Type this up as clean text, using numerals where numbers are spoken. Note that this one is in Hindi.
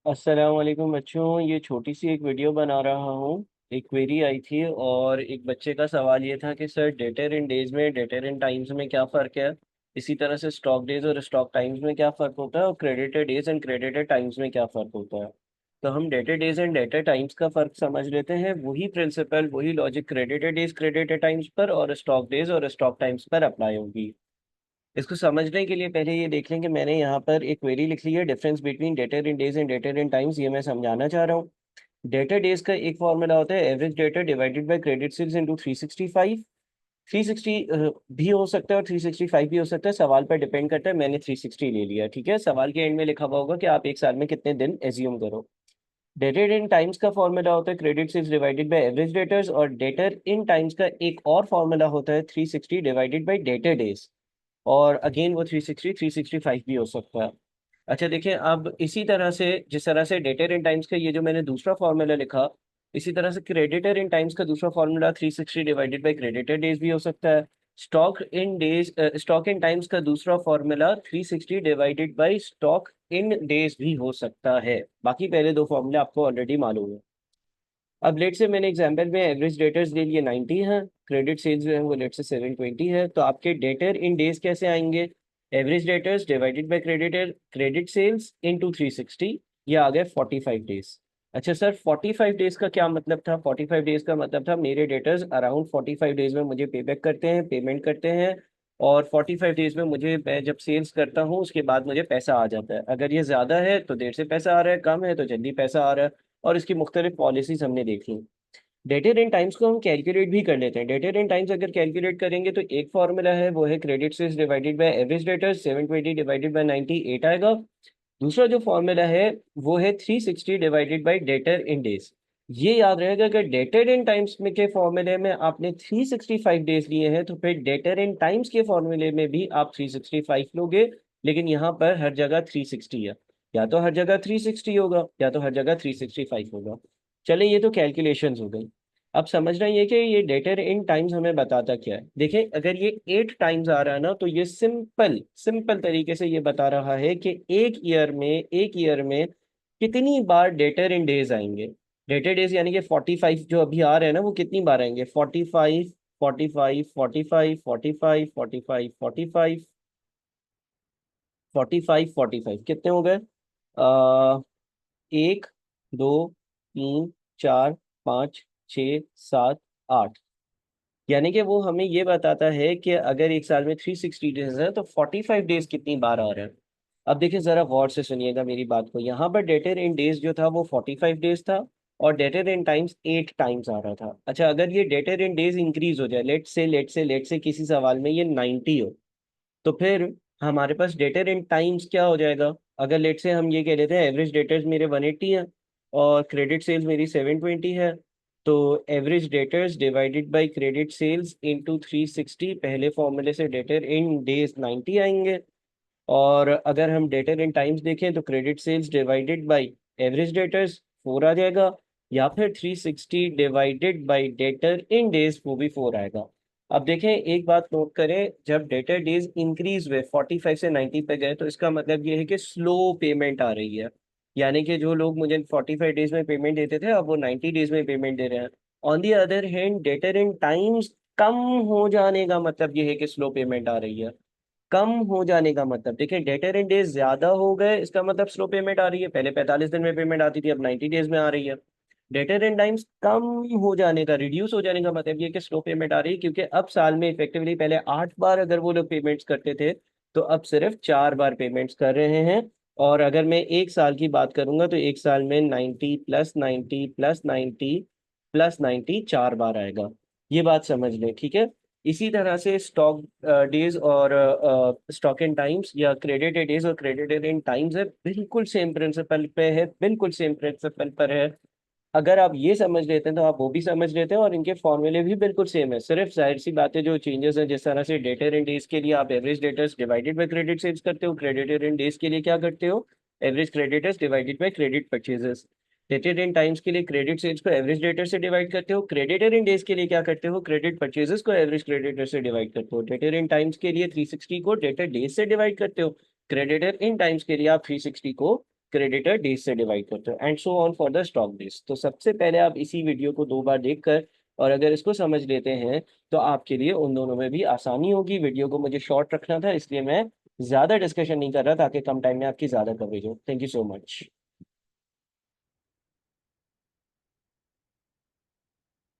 अस्सलाम वालेकुम बच्चों, ये छोटी सी एक वीडियो बना रहा हूँ। एक क्वेरी आई थी और एक बच्चे का सवाल ये था कि सर डेटर इन डेज में डेटर इन टाइम्स में क्या फ़र्क है। इसी तरह से स्टॉक डेज और स्टॉक टाइम्स में क्या फ़र्क होता है और credited days and credited times में क्या फ़र्क होता है। तो हम debtor days and debtor times का फ़र्क समझ लेते हैं। वही प्रिंसिपल वही logic credited days credited times पर और स्टॉक डेज और स्टॉक टाइम्स पर अप्लाई होगी। इसको समझने के लिए पहले ये देख लें कि मैंने यहाँ पर एक क्वेरी लिख ली है, difference between debtor in days and debtor in times. ये मैं समझाना चाह रहा हूँ। डेटर डेज का एक फॉर्मूला होता है average debtor divided by credit sales into 365। 360 भी हो सकता है और 365 भी हो सकता है, सवाल पर डिपेंड करता है। मैंने 360 ले लिया, ठीक है। सवाल के एंड में लिखा हुआ होगा कि आप एक साल में कितने दिन एज्यूम करो। डेटर इन टाइम्स का फॉर्मूला होता है credit sales divided by average debtors, और डेटर इन टाइम्स का एक और फॉर्मूला होता है 360 डिवाइडेड बाय डेटर डेज। और अगेन वो 360 365 भी हो सकता है। अच्छा देखिए, अब इसी तरह से जिस तरह से डेटर इन टाइम्स का ये जो मैंने दूसरा फॉर्मूला लिखा, इसी तरह से क्रेडिटर इन टाइम्स का दूसरा formula 360 divided by creditor days भी हो सकता है। स्टॉक इन टाइम्स का दूसरा formula 360 divided by stock in days भी हो सकता है। बाकी पहले दो फॉर्मूले आपको ऑलरेडी मालूम है। अब लेट से मैंने एग्जांपल में एवरेज डेटर्स ले लिए 90 हैं, क्रेडिट सेल्स जो है वो लेट से 720 है। तो आपके डेटर इन डेज कैसे आएंगे? Average debtors divided by creditor credit sales into 360, ये आ गए 45 डेज। अच्छा सर, 45 डेज का क्या मतलब था? 45 डेज का मतलब था मेरे डेटर्स अराउंड 45 डेज में मुझे पे बैक करते हैं, पेमेंट करते हैं। और 45 डेज में मुझे, मैं जब सेल्स करता हूँ उसके बाद मुझे पैसा आ जाता है। अगर ये ज़्यादा है तो देर से पैसा आ रहा है, कम है तो जल्दी पैसा आ रहा है। और इसकी मुख्तलिफ पॉलिसीज हमने देखी। डेटेड इन टाइम्स को हम कैलकुलेट भी कर लेते हैं। डेटेड इन टाइम्स अगर कैलकुलेट करेंगे तो एक फॉर्मूला है, वो है credit sales divided by average debtors, 720 divided by 90 8 आएगा। दूसरा जो फॉर्मूला है वो है 360 divided by debtor in days. ये याद रहेगा, अगर डेटेड इन टाइम्स में के फॉर्मूले में आपने 365 डेज लिए हैं तो फिर डेटर इन टाइम्स के फॉर्मूले में भी आप 365 लोगे। लेकिन यहाँ पर हर जगह 360 है। या तो हर जगह 360 होगा या तो हर जगह 365 होगा। चले, ये तो कैलकुलेशंस हो गई। अब समझना ये कि ये डेटर इन टाइम्स हमें बताता क्या है। देखिए, अगर ये 8 टाइम्स आ रहा है ना, तो ये सिंपल सिंपल तरीके से ये बता रहा है कि एक ईयर में कितनी बार डेटर इन डेज आएंगे। डेटर डेज यानी कि 45 जो अभी आ रहे हैं ना, वो कितनी बार आएंगे? 45 45 45 45 45 45 45 45 कितने हो गए? आ 1 2 3 4 5 6 7 8। यानी कि वो हमें ये बताता है कि अगर एक साल में 360 डेज है तो 45 डेज कितनी बार आ रहे हैं। अब देखिए, जरा गौर से सुनिएगा मेरी बात को। यहाँ पर डेटर इन डेज जो था वो 45 डेज था और डेटर इन टाइम्स 8 टाइम्स आ रहा था। अच्छा, अगर ये डेटर इन डेज इंक्रीज हो जाए, लेट से किसी सवाल में ये 90 हो, तो फिर हमारे पास डेटर इन टाइम्स क्या हो जाएगा? अगर लेट से हम ये कह लेते हैं एवरेज डेटर्स मेरे 180 हैं और क्रेडिट सेल्स मेरी 720 है, तो average debtors divided by credit sales into 360, पहले फॉर्मूले से डेटर इन डेज 90 आएंगे। और अगर हम डेटर इन टाइम्स देखें तो credit sales divided by average debtors 4 आ जाएगा, या फिर 360 divided by debtor in days, वो भी 4 आएगा। अब देखें, एक बात नोट करें, जब डेटर डेज इंक्रीज हुए 45 से 90 पे गए, तो इसका मतलब ये है कि स्लो पेमेंट आ रही है। यानी कि जो लोग मुझे 45 डेज में पेमेंट देते थे, अब वो 90 डेज में पेमेंट दे रहे हैं। On the other hand, debtor in times कम हो जाने का मतलब ये है कि स्लो पेमेंट आ रही है। कम हो जाने का मतलब, देखिए, डेटर इन डेज ज्यादा हो गए, इसका मतलब स्लो पेमेंट आ रही है। पहले 45 दिन में पेमेंट आती थी, अब 90 डेज में आ रही है। डेटर इन टाइम्स कम हो जाने का, रिड्यूस हो जाने का मतलब ये कि स्लो पेमेंट आ रही है, क्योंकि अब साल में इफेक्टिवली पहले 8 बार अगर वो लोग पेमेंट्स करते थे, तो अब सिर्फ 4 बार पेमेंट्स कर रहे हैं। और अगर मैं एक साल की बात करूंगा तो एक साल में 90 प्लस 90 प्लस 90 प्लस 90 4 बार आएगा। ये बात समझ लें, ठीक है। इसी तरह से स्टॉक डेज और स्टॉक इन टाइम्स या क्रेडिटेड डेज और क्रेडिटेड इन टाइम्स है, बिल्कुल सेम प्रिंसिपल पे है, बिल्कुल सेम प्रिंसिपल पर है। अगर आप ये समझ लेते हैं तो आप वो भी समझ लेते हैं, और इनके फॉर्मूले भी बिल्कुल सेम है। सिर्फ जाहिर सी बातें जो चेंजेस हैं, जिस तरह से डेटर इन डेज के लिए आप average debtors divided by credit sales करते हो, क्रेडिटर इन डेज के लिए क्या करते हो? Average creditors divided by credit purchases. Dated in times के लिए क्रेडिट सेल्स को एवरेज डेटर से डिवाइड करते हो, क्रेडिटर इन डेज के लिए क्या करते हो? क्रेडिट परचेजेस को एवरेज क्रेडिटर से डिवाइड करते हो। डेटर इन टाइम्स के लिए 360 को डेटर डेज से डिवाइड करते हो, क्रेडिटर इन टाइम्स के लिए आप 360 को क्रेडिटर डेज से डिवाइड करते हो, and so on for the stock days. तो सबसे पहले आप इसी वीडियो को 2 बार देखकर और अगर इसको समझ लेते हैं तो आपके लिए उन दोनों में भी आसानी होगी। वीडियो को मुझे शॉर्ट रखना था, इसलिए मैं ज़्यादा डिस्कशन नहीं कर रहा ताकि कम टाइम में आपकी ज़्यादा कवरेज हो। Thank you so much.